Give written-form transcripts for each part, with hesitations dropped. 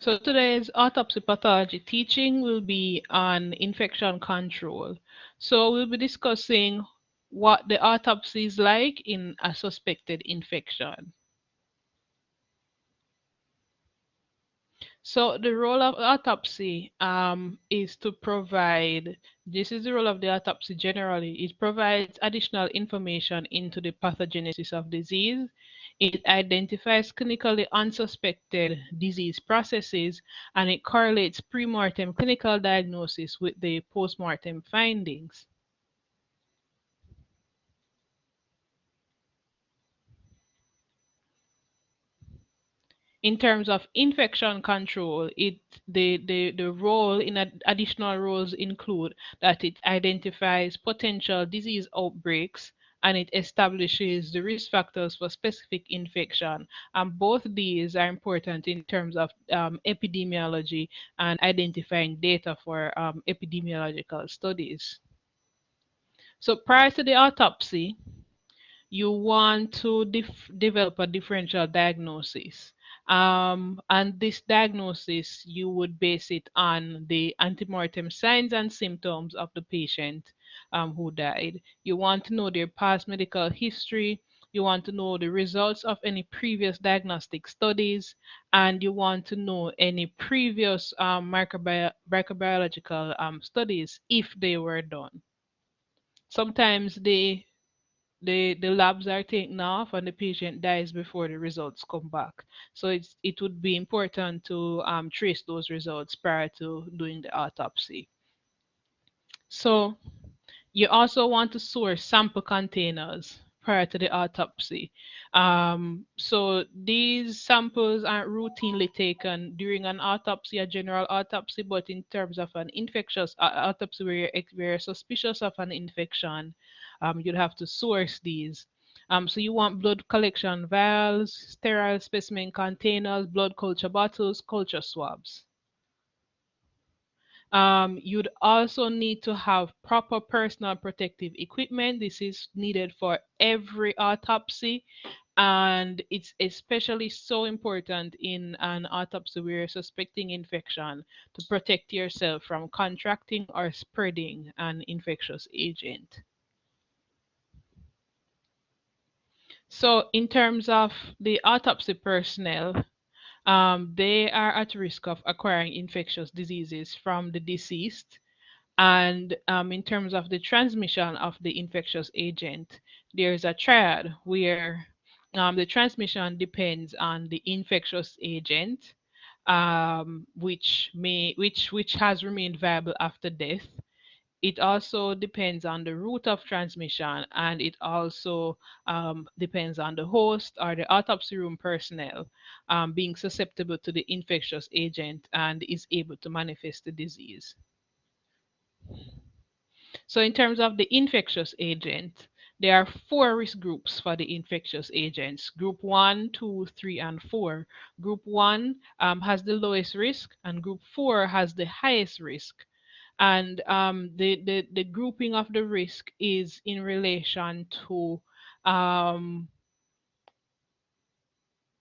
So today's autopsy pathology teaching will be on infection control. So we'll be discussing what the autopsy is like in a suspected infection. So the role of autopsy is to provide, this is the role of the autopsy generally, it provides additional information into the pathogenesis of disease. It identifies clinically unsuspected disease processes, and it correlates pre-mortem clinical diagnosis with the post-mortem findings. In terms of infection control, the role in additional roles include that it identifies potential disease outbreaks and it establishes the risk factors for specific infection. And both these are important in terms of epidemiology and identifying data for epidemiological studies. So prior to the autopsy, you want to develop a differential diagnosis. And this diagnosis, you would base it on the antemortem signs and symptoms of the patient who died. You want to know their past medical history. You want to know the results of any previous diagnostic studies, and you want to know any previous microbiological studies if they were done. Sometimes the labs are taken off and the patient dies before the results come back. So it would be important to trace those results prior to doing the autopsy. So you also want to source sample containers prior to the autopsy. So these samples aren't routinely taken during an autopsy, a general autopsy, but in terms of an infectious autopsy where you're suspicious of an infection, you'd have to source these. So you want blood collection vials, sterile specimen containers, blood culture bottles, culture swabs. You'd also need to have proper personal protective equipment. This is needed for every autopsy, and it's especially so important in an autopsy where you're suspecting infection to protect yourself from contracting or spreading an infectious agent. So, in terms of the autopsy personnel, they are at risk of acquiring infectious diseases from the deceased. And in terms of the transmission of the infectious agent, there's a triad where the transmission depends on the infectious agent, which has remained viable after death. It also depends on the route of transmission, and it also depends on the host or the autopsy room personnel being susceptible to the infectious agent and is able to manifest the disease. So in terms of the infectious agent, there are four risk groups for the infectious agents. Group 1, 2, 3, and 4. Group 1 has the lowest risk, and Group 4 has the highest risk. And the grouping of the risk is in relation to um,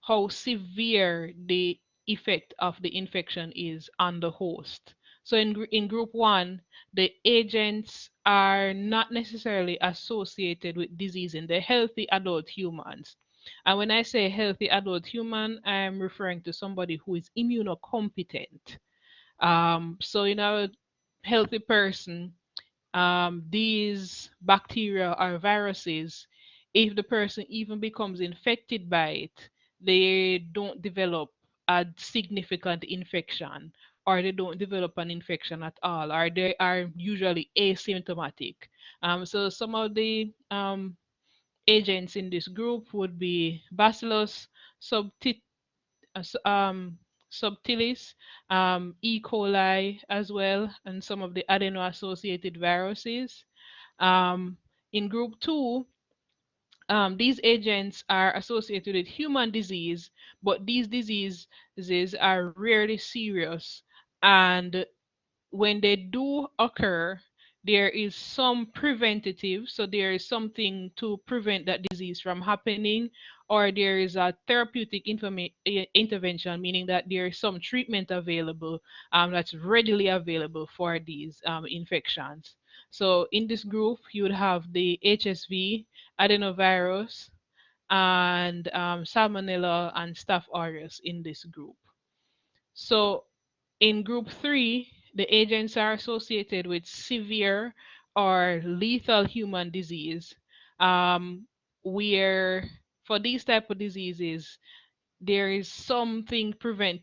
how severe the effect of the infection is on the host. So in group 1, the agents are not necessarily associated with disease in the healthy adult humans. And when I say healthy adult human, I'm referring to somebody who is immunocompetent. So in a healthy person, these bacteria or viruses, if the person even becomes infected by it, they don't develop a significant infection, or they don't develop an infection at all, or they are usually asymptomatic. So some of the agents in this group would be Bacillus subtilis, subtilis, E. coli as well, and some of the adeno-associated viruses. Um, in group 2, these agents are associated with human disease, but these diseases are rarely serious. And when they do occur, there is some preventative, so there is something to prevent that disease from happening, or there is a therapeutic intervention, meaning that there is some treatment available that's readily available for these infections. So in this group, you would have the HSV, adenovirus, and Salmonella and Staph aureus in this group. So in group three, the agents are associated with severe or lethal human disease, um, where for these type of diseases, there is something prevent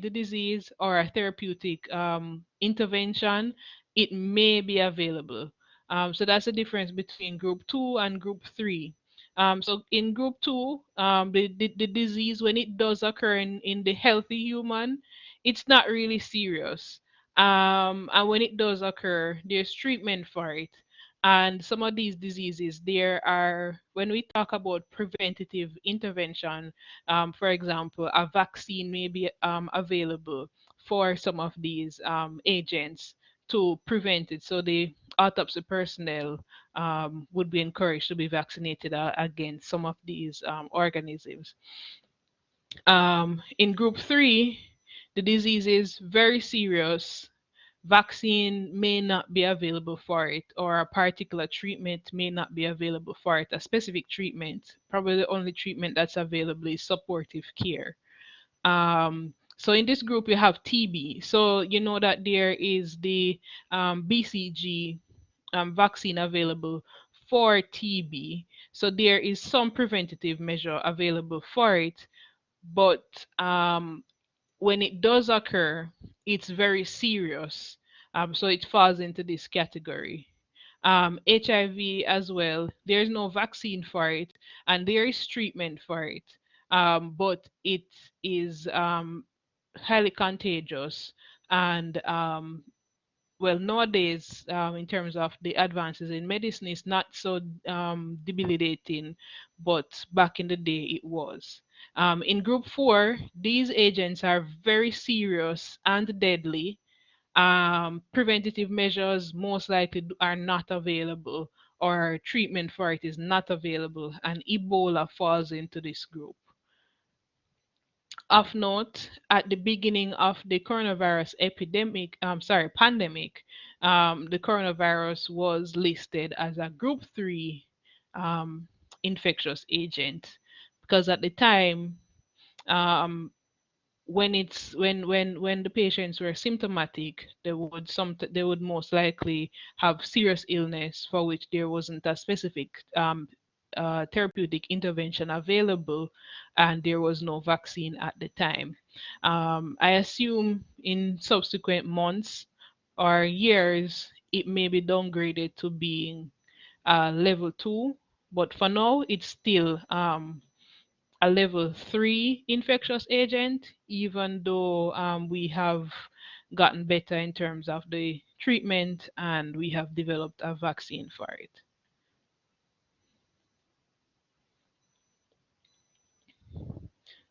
the disease or a therapeutic intervention, it may be available. So that's the difference between group two and group three. So in group two, the disease, when it does occur in the healthy human, it's not really serious. And when it does occur, there's treatment for it. And some of these diseases, there are, when we talk about preventative intervention, for example, a vaccine may be available for some of these agents to prevent it. So the autopsy personnel would be encouraged to be vaccinated against some of these organisms. In group three, the disease is very serious. Vaccine may not be available for it, or a particular treatment may not be available for it, a specific treatment. Probably the only treatment that's available is supportive care. So in this group, you have TB. So you know that there is the BCG vaccine available for TB. So there is some preventative measure available for it, but when it does occur, it's very serious. So it falls into this category. HIV as well, there's no vaccine for it, and there is treatment for it, but it is highly contagious. And well, nowadays, in terms of the advances in medicine, it's not so debilitating, but back in the day it was. In group four, these agents are very serious and deadly. Preventative measures most likely are not available, or treatment for it is not available, and Ebola falls into this group. Of note, at the beginning of the coronavirus pandemic, the coronavirus was listed as a group three um, infectious agent, because at the time, um, when the patients were symptomatic, they would most likely have serious illness for which there wasn't a specific therapeutic intervention available, and there was no vaccine at the time. I assume in subsequent months or years, it may be downgraded to being level two, but for now, it's still a level three infectious agent, even though we have gotten better in terms of the treatment and we have developed a vaccine for it.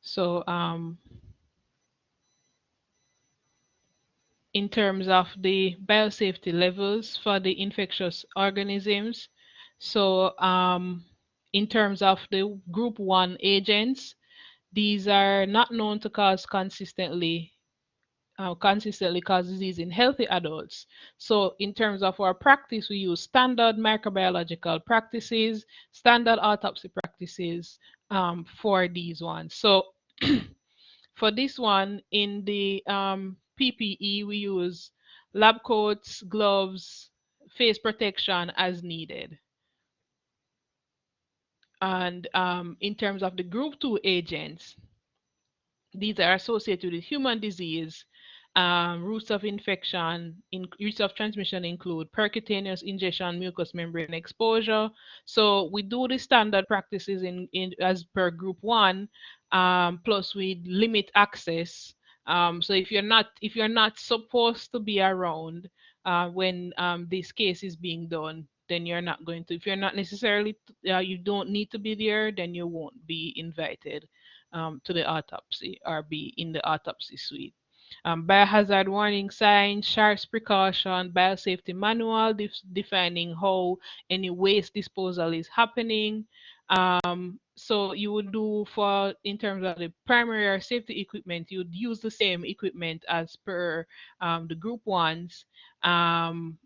So, in terms of the biosafety levels for the infectious organisms, so in terms of the group 1 agents, these are not known to consistently cause disease in healthy adults. So, in terms of our practice, we use standard microbiological practices, standard autopsy practices for these ones. So, for this one, in the PPE, we use lab coats, gloves, face protection as needed. And in terms of the group 2 agents, these are associated with human disease. Routes of infection, routes of transmission include percutaneous ingestion, mucous membrane exposure. So we do the standard practices in as per group 1, plus we limit access. So if you're not supposed to be around when this case is being done, then you're not going to. If you're not necessarily, you don't need to be there, then you won't be invited to the autopsy or be in the autopsy suite. Biohazard warning signs, sharps precaution, biosafety manual defining how any waste disposal is happening. So you would do for in terms of the primary or safety equipment, you'd use the same equipment as per the group ones. Um,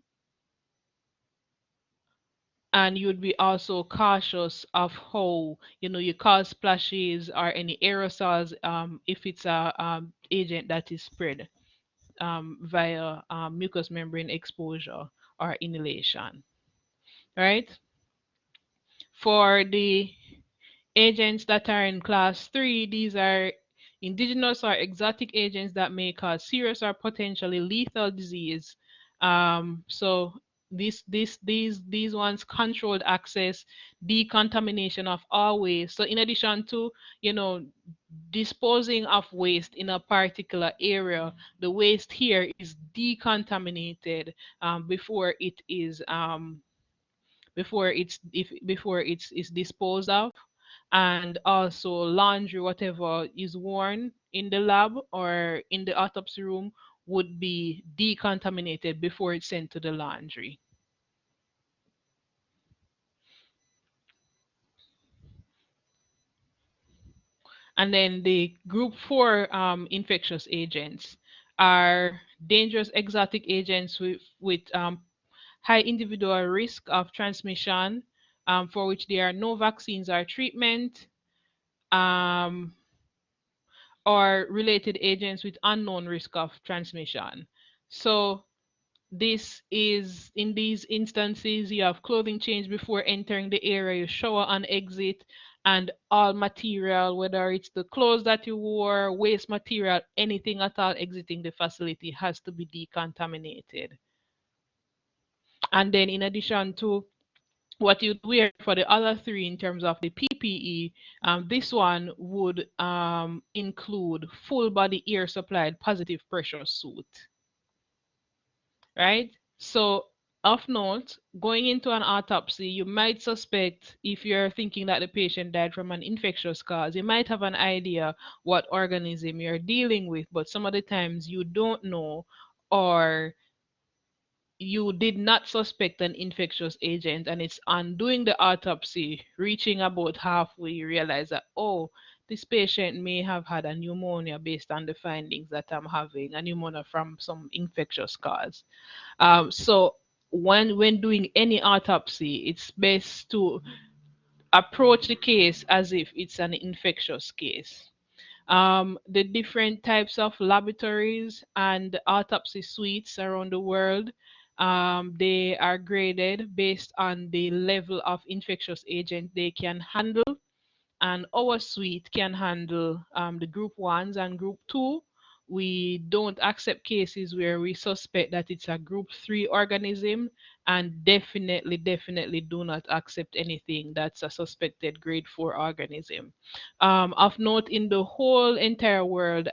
and you'd be also cautious of how you cause splashes or any aerosols if it's a agent that is spread via mucous membrane exposure or inhalation, right? For the agents that are in class 3, these are indigenous or exotic agents that may cause serious or potentially lethal disease. So these ones controlled access, decontamination of all waste. So in addition to, you know, disposing of waste in a particular area, the waste here is decontaminated before it's disposed of, and also laundry, whatever is worn in the lab or in the autopsy room would be decontaminated before it's sent to the laundry. And then the group 4 infectious agents are dangerous exotic agents with high individual risk of transmission, for which there are no vaccines or treatment, um, or related agents with unknown risk of transmission. So this is in these instances, you have clothing change before entering the area, you shower and exit, and all material, whether it's the clothes that you wore, waste material, anything at all exiting the facility has to be decontaminated. And then in addition to what you'd wear for the other three in terms of the PPE, this one would include full body air supplied positive pressure suit, right? So, of note, going into an autopsy, you might suspect, if you're thinking that the patient died from an infectious cause, you might have an idea what organism you're dealing with, but some of the times you don't know, or you did not suspect an infectious agent, and it's on doing the autopsy, reaching about halfway, you realize that, oh, this patient may have had a pneumonia based on the findings that I'm having, a pneumonia from some infectious cause. So when doing any autopsy, it's best to approach the case as if it's an infectious case. The different types of laboratories and autopsy suites around the world, they are graded based on the level of infectious agent they can handle, and our suite can handle the group ones and group two. We don't accept cases where we suspect that it's a group 3 organism, and definitely do not accept anything that's a suspected grade 4 organism. Of note, in the whole entire world,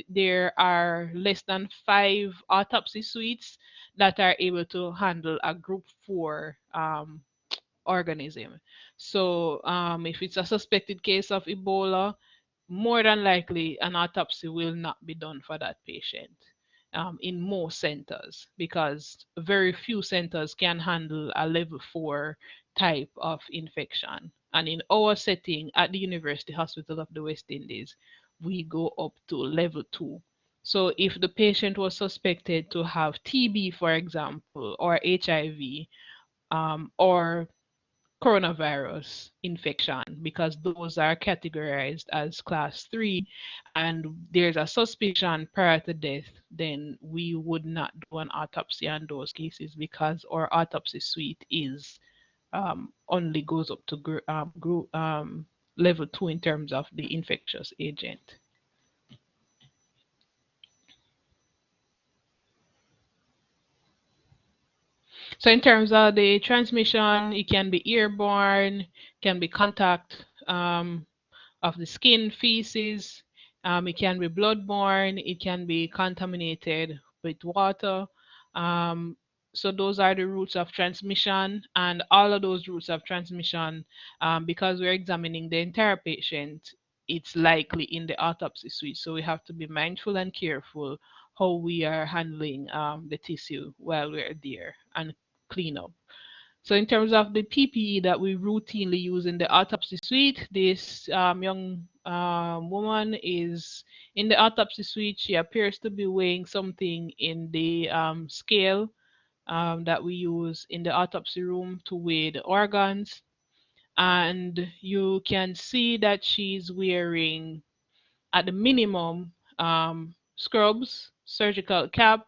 there are less than 5 autopsy suites that are able to handle a group 4 organism. So, if it's a suspected case of Ebola, more than likely an autopsy will not be done for that patient in most centers, because very few centers can handle a level 4 type of infection. And in our setting at the University Hospital of the West Indies, we go up to level 2. So if the patient was suspected to have TB, for example, or HIV, or coronavirus infection, because those are categorized as class 3, and there's a suspicion prior to death, then we would not do an autopsy on those cases, because our autopsy suite is only goes up to level 2 in terms of the infectious agent. So in terms of the transmission, it can be airborne, can be contact of the skin, feces. It can be bloodborne. It can be contaminated with water. Um, so those are the routes of transmission, and all of those routes of transmission, because we're examining the entire patient, it's likely in the autopsy suite. So we have to be mindful and careful how we are handling the tissue while we're there and clean up. So in terms of the PPE that we routinely use in the autopsy suite, this young woman is in the autopsy suite. She appears to be weighing something in the scale that we use in the autopsy room to weigh the organs. And you can see that she's wearing, at the minimum, scrubs, surgical cap.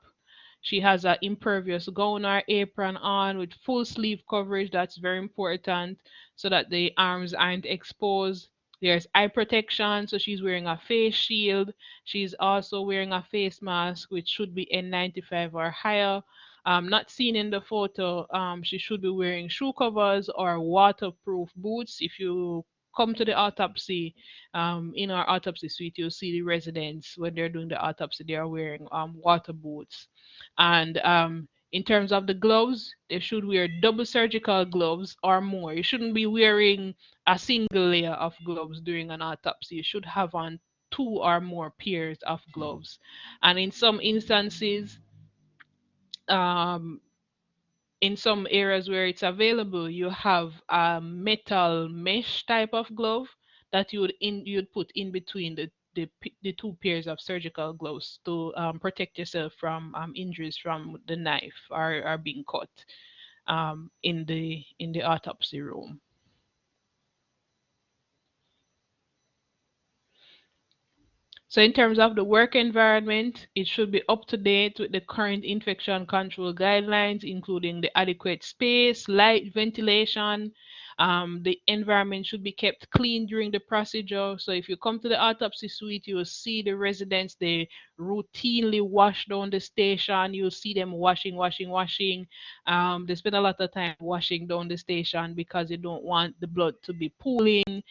She has an impervious gown or apron on with full sleeve coverage. That's very important so that the arms aren't exposed. There's eye protection, so she's wearing a face shield. She's also wearing a face mask, which should be N95 or higher. Not seen in the photo, she should be wearing shoe covers or waterproof boots. If you come to the autopsy, in our autopsy suite, you'll see the residents when they're doing the autopsy, they are wearing water boots. And in terms of the gloves, they should wear double surgical gloves or more. You shouldn't be wearing a single layer of gloves during an autopsy. You should have on two or more pairs of gloves. And um, in some areas where it's available, you have a metal mesh type of glove that you'd put in between the two pairs of surgical gloves to protect yourself from injuries from the knife or being cut in the autopsy room. So in terms of the work environment, it should be up to date with the current infection control guidelines, including the adequate space, light, ventilation. The environment should be kept clean during the procedure. So if you come to the autopsy suite, you will see the residents, they routinely wash down the station. You'll see them washing, washing, washing. They spend a lot of time washing down the station because they don't want the blood to be pooling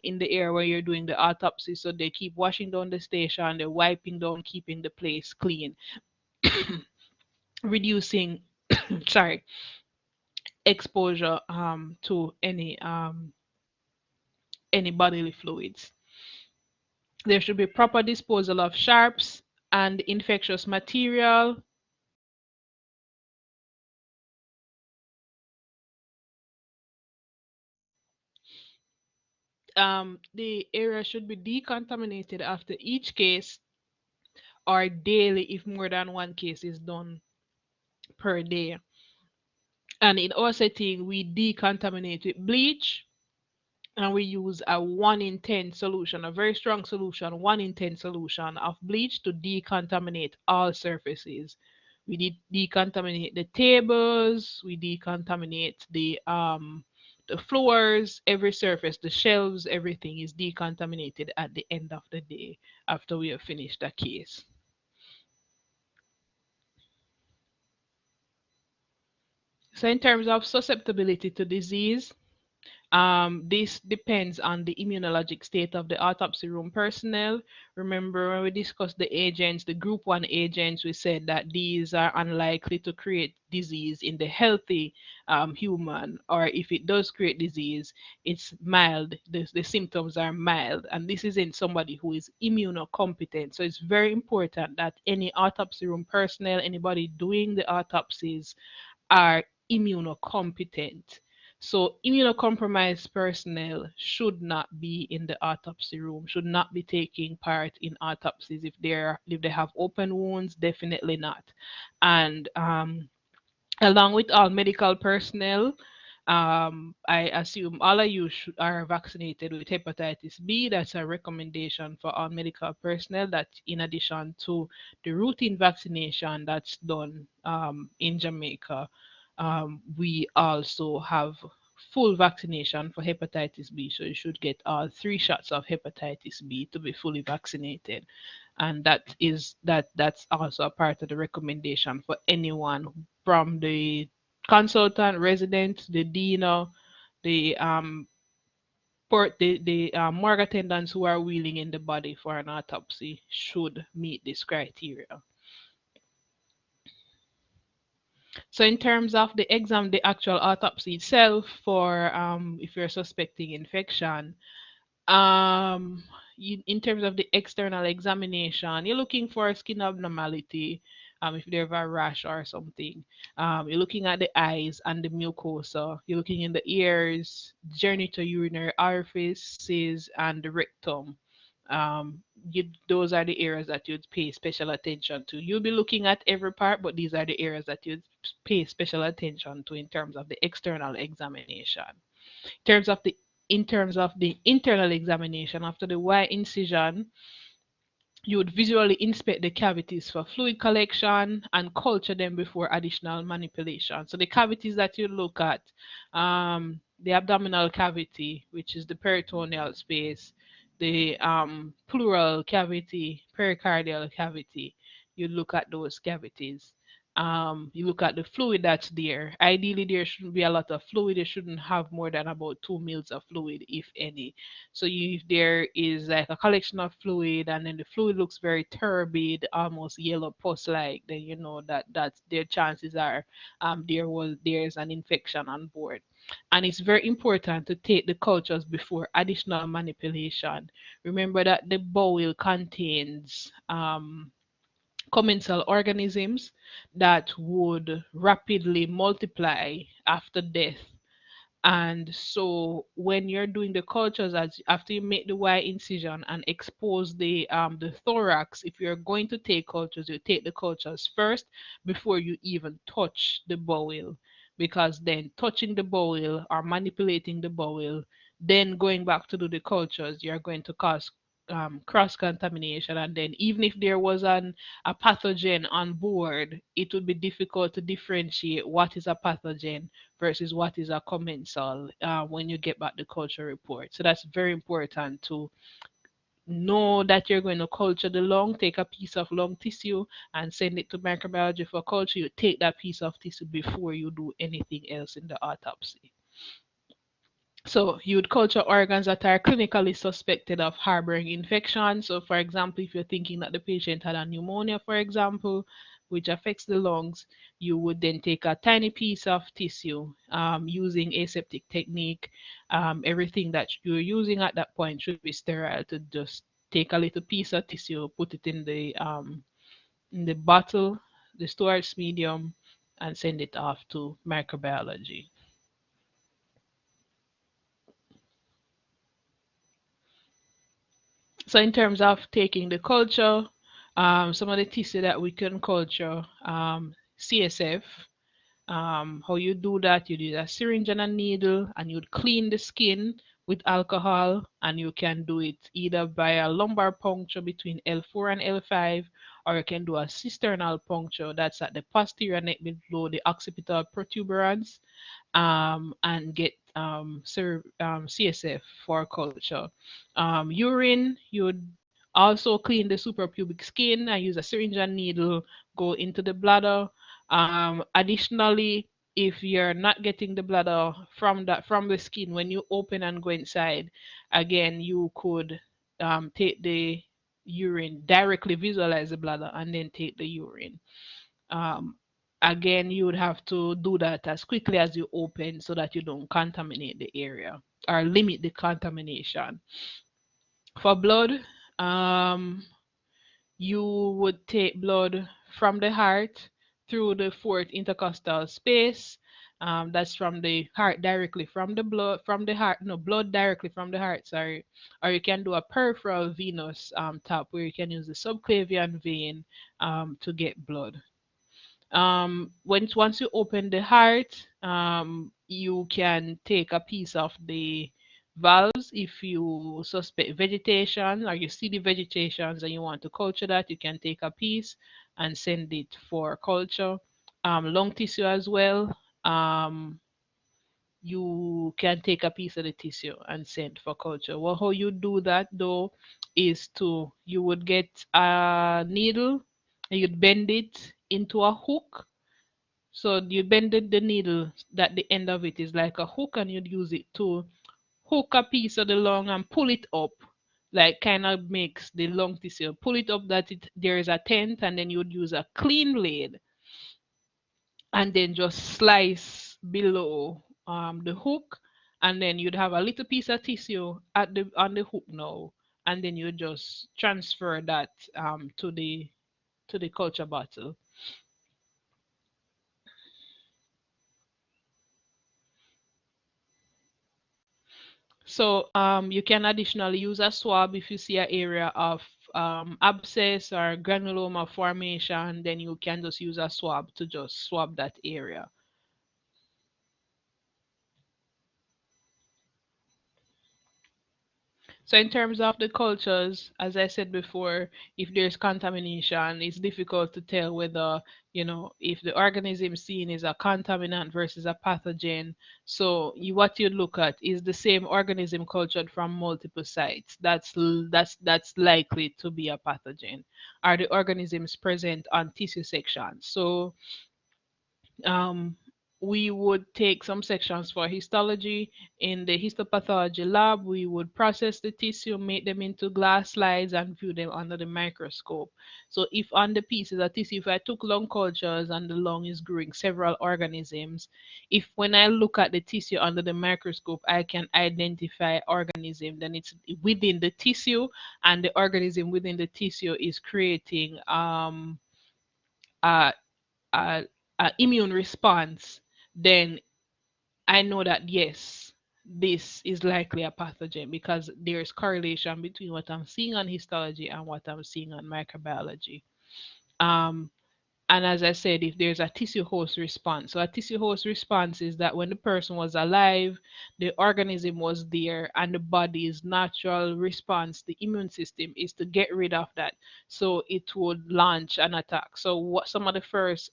in the area where you're doing the autopsy. So they keep washing down the station, they're wiping down, keeping the place clean, reducing, sorry, exposure to any bodily fluids. There should be proper disposal of sharps and infectious material. The area should be decontaminated after each case or daily if more than one case is done per day. And in our setting, we decontaminate with bleach and we use a 1 in 10 solution, a very strong solution, 1 in 10 solution of bleach to decontaminate all surfaces. We decontaminate the tables, we decontaminate the floors, every surface, the shelves, everything is decontaminated at the end of the day after we have finished the case. So in terms of susceptibility to disease, this depends on the immunologic state of the autopsy room personnel. Remember, when we discussed the agents, the group 1 agents, we said that these are unlikely to create disease in the healthy human, or if it does create disease, it's mild. The symptoms are mild, and this is in somebody who is immunocompetent. So it's very important that any autopsy room personnel, anybody doing the autopsies, are immunocompetent. So immunocompromised personnel should not be in the autopsy room, should not be taking part in autopsies. If they have open wounds, definitely not. And along with all medical personnel, I assume all of you are vaccinated with hepatitis B. That's a recommendation for all medical personnel. That in addition to the routine vaccination that's done in Jamaica, we also have full vaccination for hepatitis B. So you should get all 3 shots of hepatitis B to be fully vaccinated. And that's also a part of the recommendation for anyone from the consultant, resident, the deano, the morgue attendants who are wheeling in the body for an autopsy should meet this criteria. So in terms of the exam, the actual autopsy itself for if you're suspecting infection, Um, in terms of the external examination, you're looking for a skin abnormality, if there's a rash or something. You're looking at the eyes and the mucosa. You're looking in the ears, genitourinary orifices, and the rectum. Those are the areas that you'd pay special attention to. You'll be looking at every part, but these are the areas that you'd pay special attention to in terms of the external examination. In terms of the internal examination, after the wire incision, you would visually inspect the cavities for fluid collection and culture them before additional manipulation. So the cavities that you look at, the abdominal cavity, which is the peritoneal space, the pleural cavity, pericardial cavity, you look at those cavities. You look at the fluid that's there. Ideally, there shouldn't be a lot of fluid. You shouldn't have more than about 2 mils of fluid, if any. So if there is like a collection of fluid and then the fluid looks very turbid, almost yellow pus-like, then you know that their chances are there's an infection on board. And it's very important to take the cultures before additional manipulation. Remember that the bowel contains commensal organisms that would rapidly multiply after death, and so when you're doing the cultures, as after you make the wire incision and expose the thorax, if you're going to take cultures, you take the cultures first before you even touch the bowel, because then touching the bowel or manipulating the bowel, then going back to do the cultures, you're going to cause cross contamination, and then even if there was a pathogen on board, it would be difficult to differentiate what is a pathogen versus what is a commensal when you get back the culture report. So that's very important to know that you're going to culture the lung. Take a piece of lung tissue and send it to microbiology for culture. You take that piece of tissue before you do anything else in the autopsy. So you would culture organs that are clinically suspected of harboring infection. So for example, if you're thinking that the patient had a pneumonia, for example, which affects the lungs, you would then take a tiny piece of tissue using aseptic technique. Everything that you're using at that point should be sterile, to just take a little piece of tissue, put it in the bottle, the storage medium, and send it off to microbiology. So in terms of taking the culture, some of the tissue that we can culture, CSF. How you do that? You use a syringe and a needle, and you'd clean the skin with alcohol, and you can do it either by a lumbar puncture between L4 and L5, or you can do a cisternal puncture that's at the posterior neck below the occipital protuberance, and get CSF for culture. Urine, you would also clean the suprapubic skin and use a syringe and needle, go into the bladder. Additionally, if you're not getting the bladder from the skin, when you open and go inside, again, you could take the urine, directly visualize the bladder, and then take the urine. Um, Again, you would have to do that as quickly as you open so that you don't contaminate the area or limit the contamination. For blood, um, you would take blood from the heart through the fourth intercostal space. That's from the heart directly from the blood from the heart. No, blood directly from the heart. Sorry, or you can do a peripheral venous tap where you can use the subclavian vein to get blood. Once you open the heart, you can take a piece of the valves. If you suspect vegetation or you see the vegetations and you want to culture that, you can take a piece and send it for culture. Lung tissue as well. You can take a piece of the tissue and send for culture. Well, how you do that though is to you would get a needle and you'd bend it into a hook. So you bended the needle, that the end of it is like a hook, and you'd use it to hook a piece of the lung and pull it up, like kind of makes the lung tissue. Pull it up that there is a tent, and then you'd use a clean blade and then just slice below the hook, and then you'd have a little piece of tissue at the on the hook now, and then you just transfer that to the culture bottle. So you can additionally use a swab if you see an area of abscess or granuloma formation, then you can just use a swab to just swab that area. So in terms of the cultures, as I said before, if there's contamination, it's difficult to tell whether, if the organism seen is a contaminant versus a pathogen. So what you look at is the same organism cultured from multiple sites. That's likely to be a pathogen. Are the organisms present on tissue sections? So um, we would take some sections for histology. In the histopathology lab, we would process the tissue, make them into glass slides, and view them under the microscope. So, if on the pieces of tissue, if I took lung cultures and the lung is growing several organisms, if when I look at the tissue under the microscope, I can identify organism, then it's within the tissue, and the organism within the tissue is creating a a, a immune response, then I know that yes, this is likely a pathogen because there's correlation between what I'm seeing on histology and what I'm seeing on microbiology. Um, and as I said, if there's a tissue host response, so a tissue host response is that when the person was alive, the organism was there, and the body's natural response, the immune system, is to get rid of that. So it would launch an attack. So what some of the first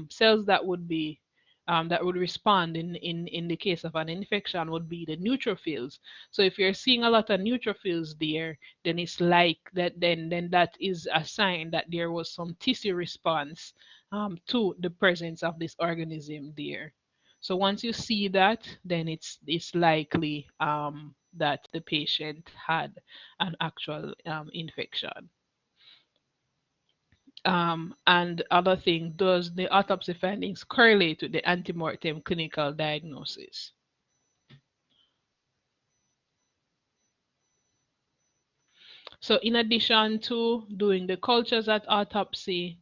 cells that would respond in the case of an infection would be the neutrophils. So if you're seeing a lot of neutrophils there, then it's like that. Then that is a sign that there was some tissue response to the presence of this organism there. So once you see that, then it's likely that the patient had an actual infection. And other thing, does the autopsy findings correlate with the antemortem clinical diagnosis? So in addition to doing the cultures at autopsy,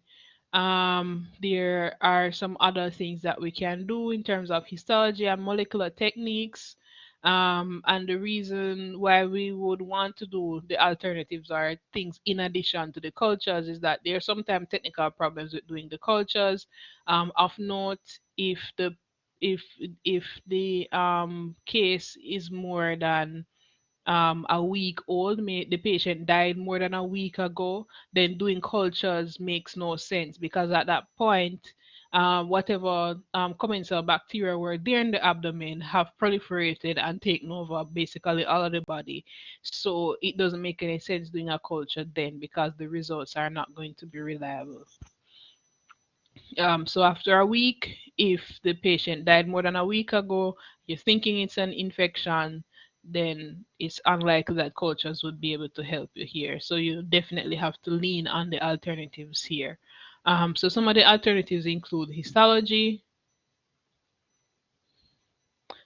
there are some other things that we can do in terms of histology and molecular techniques. And the reason why we would want to do the alternatives or things in addition to the cultures is that there are sometimes technical problems with doing the cultures. Of note, if if the case is more than a week old, the patient died more than a week ago, then doing cultures makes no sense because at that point, whatever commensal bacteria were there in the abdomen have proliferated and taken over basically all of the body. So it doesn't make any sense doing a culture then because the results are not going to be reliable. So after a week, if the patient died more than a week ago, you're thinking it's an infection, then it's unlikely that cultures would be able to help you here. So you definitely have to lean on the alternatives here. So some of the alternatives include histology.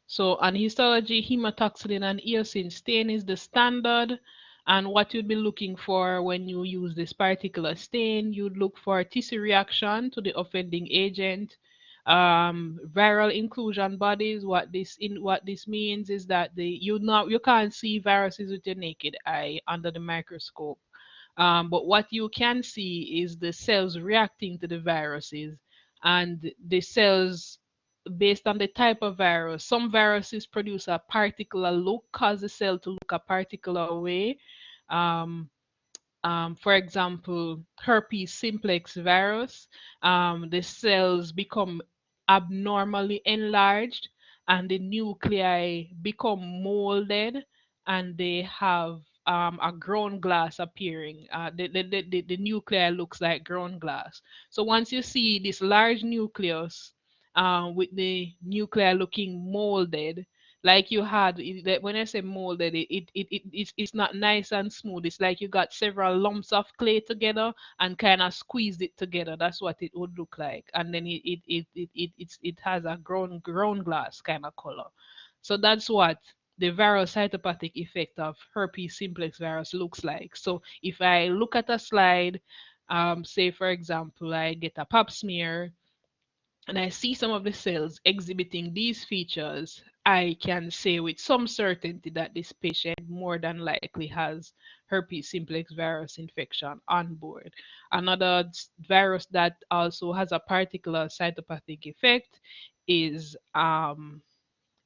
So on histology, hematoxylin and eosin stain is the standard. And what you'd be looking for when you use this particular stain, you'd look for tissue reaction to the offending agent, viral inclusion bodies. What this means is that you can't see viruses with your naked eye under the microscope. But what you can see is the cells reacting to the viruses, and the cells, based on the type of virus, some viruses produce a particular look, cause the cell to look a particular way. Um, for example, herpes simplex virus, the cells become abnormally enlarged and the nuclei become molded and they have a ground glass appearing. The nuclei looks like ground glass. So once you see this large nucleus with the nuclei looking molded, like you had when I say molded, it's not nice and smooth. It's like you got several lumps of clay together and kind of squeezed it together. That's what it would look like. And then it has a ground glass kind of color. So that's what the viral cytopathic effect of herpes simplex virus looks like. So if I look at a slide, say for example, I get a pap smear and I see some of the cells exhibiting these features, I can say with some certainty that this patient more than likely has herpes simplex virus infection on board. Another virus that also has a particular cytopathic effect is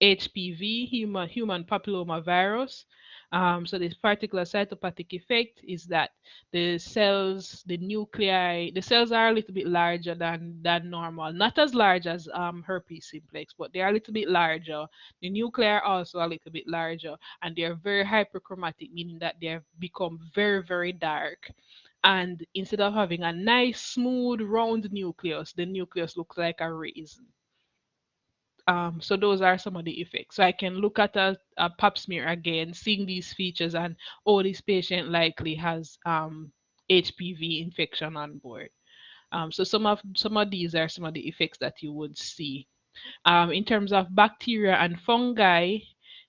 HPV, human papilloma virus. So this particular cytopathic effect is that the cells, the nuclei, the cells are a little bit larger than normal. Not as large as herpes simplex, but they are a little bit larger. The nuclei are also a little bit larger, and they are very hyperchromatic, meaning that they have become very, very dark. And instead of having a nice, smooth, round nucleus, the nucleus looks like a raisin. So those are some of the effects. So I can look at a pap smear again, seeing these features, and oh, this patient likely has HPV infection on board. So some of these are some of the effects that you would see. In terms of bacteria and fungi,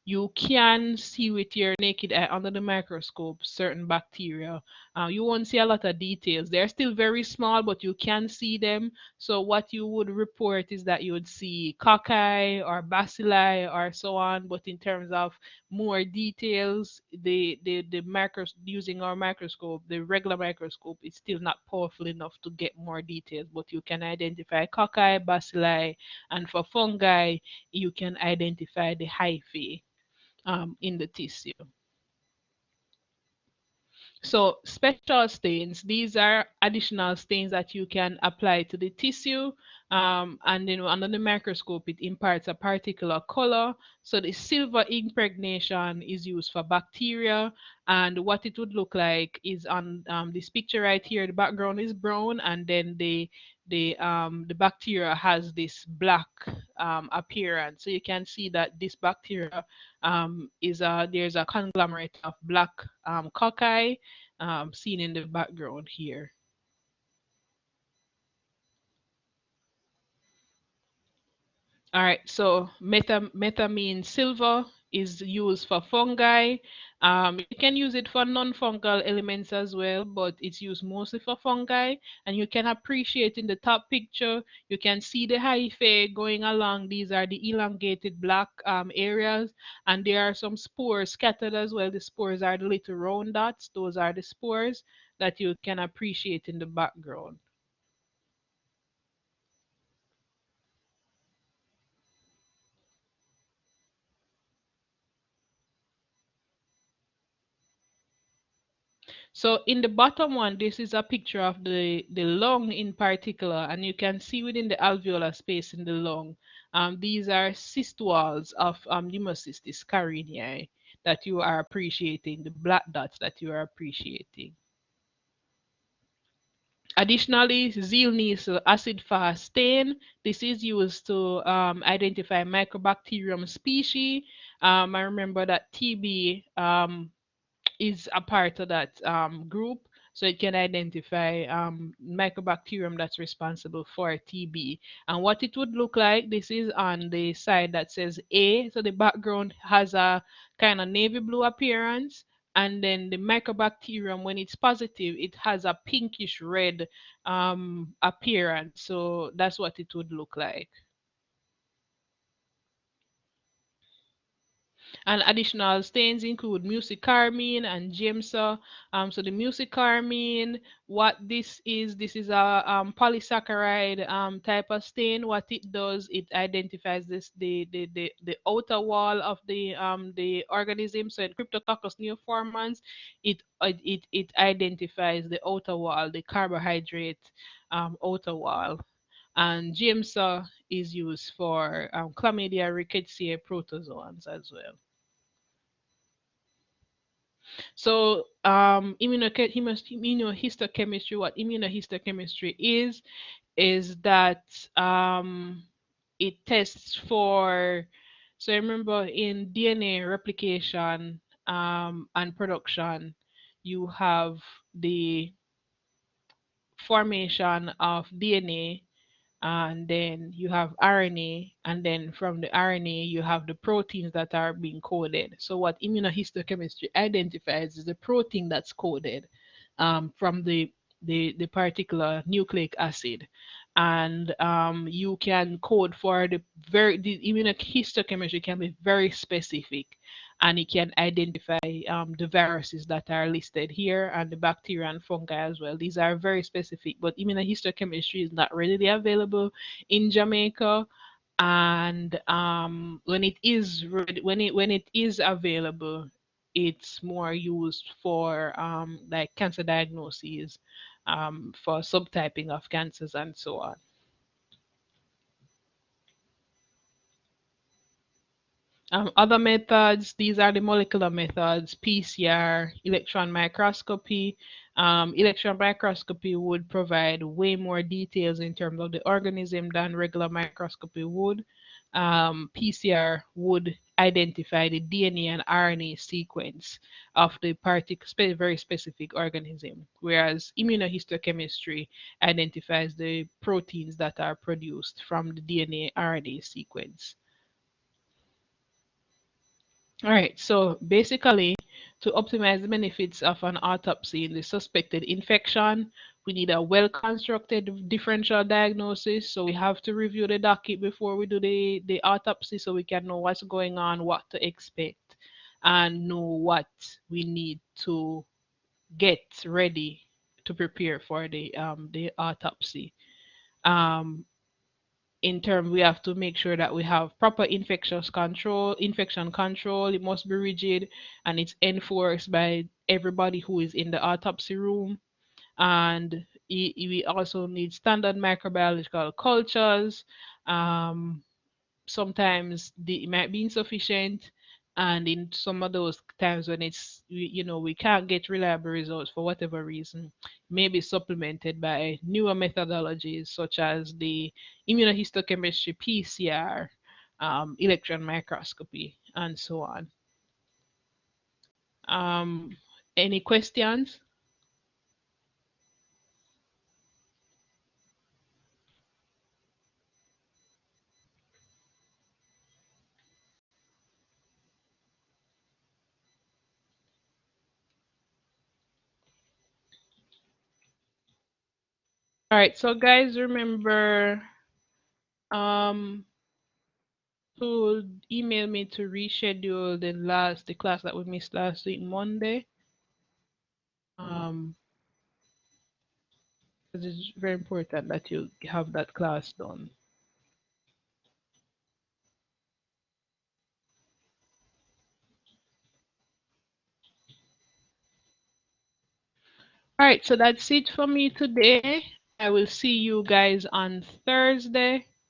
you can see with your naked eye under the microscope certain bacteria. You won't see a lot of details. They're still very small, but you can see them. So what you would report is that you would see cocci or bacilli or so on. But in terms of more details, the micros using our microscope, the regular microscope, is still not powerful enough to get more details. But you can identify cocci, bacilli, and for fungi, you can identify the hyphae in the tissue. So special stains, these are additional stains that you can apply to the tissue. And then under the microscope, it imparts a particular color. So the silver impregnation is used for bacteria. And what it would look like is on this picture right here, the background is brown, and then the bacteria has this black appearance. So you can see that this bacteria there's a conglomerate of black cocci seen in the background here. All right, so metamine silver is used for fungi. You can use it for non-fungal elements as well, but it's used mostly for fungi. And you can appreciate in the top picture, you can see the hyphae going along. These are the elongated black areas, and there are some spores scattered as well. The spores are the little round dots. Those are the spores that you can appreciate in the background. So in the bottom one, this is a picture of the lung in particular, and you can see within the alveolar space in the lung, these are cyst walls of pneumocystis carinii that you are appreciating, the black dots that you are appreciating. Additionally, zeolite acid fast stain. This is used to identify Mycobacterium species. I remember that TB is a part of that group. So it can identify mycobacterium that's responsible for TB. And what it would look like, this is on the side that says A. So the background has a kind of navy blue appearance. And then the mycobacterium, when it's positive, it has a pinkish red appearance. So that's what it would look like. And additional stains include mucicarmine and Giemsa. So the mucicarmine, what this is a polysaccharide type of stain. What it does, it identifies the outer wall of the organism. So in Cryptococcus neoformans, it identifies the outer wall, the carbohydrate outer wall. And Giemsa is used for chlamydia rickettsia protozoans as well. So immunohistochemistry, what immunohistochemistry is that it tests for, so I remember in DNA replication and production, you have the formation of DNA and then you have RNA, and then from the RNA you have the proteins that are being coded. So what immunohistochemistry identifies is the protein that's coded from the particular nucleic acid, and you can code for the immunohistochemistry can be very specific, and it can identify the viruses that are listed here and the bacteria and fungi as well. These are very specific, but immunohistochemistry is not readily available in Jamaica. And when it is available, it's more used for like cancer diagnoses, for subtyping of cancers and so on. Other methods, these are the molecular methods, PCR, electron microscopy. Electron microscopy would provide way more details in terms of the organism than regular microscopy would. PCR would identify the DNA and RNA sequence of the very specific organism, whereas immunohistochemistry identifies the proteins that are produced from the DNA RNA sequence. All right, so basically, to optimize the benefits of an autopsy in the suspected infection, we need a well-constructed differential diagnosis. So we have to review the docket before we do the autopsy so we can know what's going on, what to expect, and know what we need to get ready to prepare for the autopsy. Um, in terms we have to make sure that we have proper infection control. It must be rigid and it's enforced by everybody who is in the autopsy room. And we also need standard microbiological cultures. um, Sometimes it might be insufficient, and in some of those times when we can't get reliable results for whatever reason, may be supplemented by newer methodologies such as the immunohistochemistry, PCR, electron microscopy, and so on. um, any questions? All right, so guys, remember um, to email me to reschedule the class that we missed last week, Monday. Um, because it's very important that you have that class done. All right, so that's it for me today. I will see you guys on Thursday.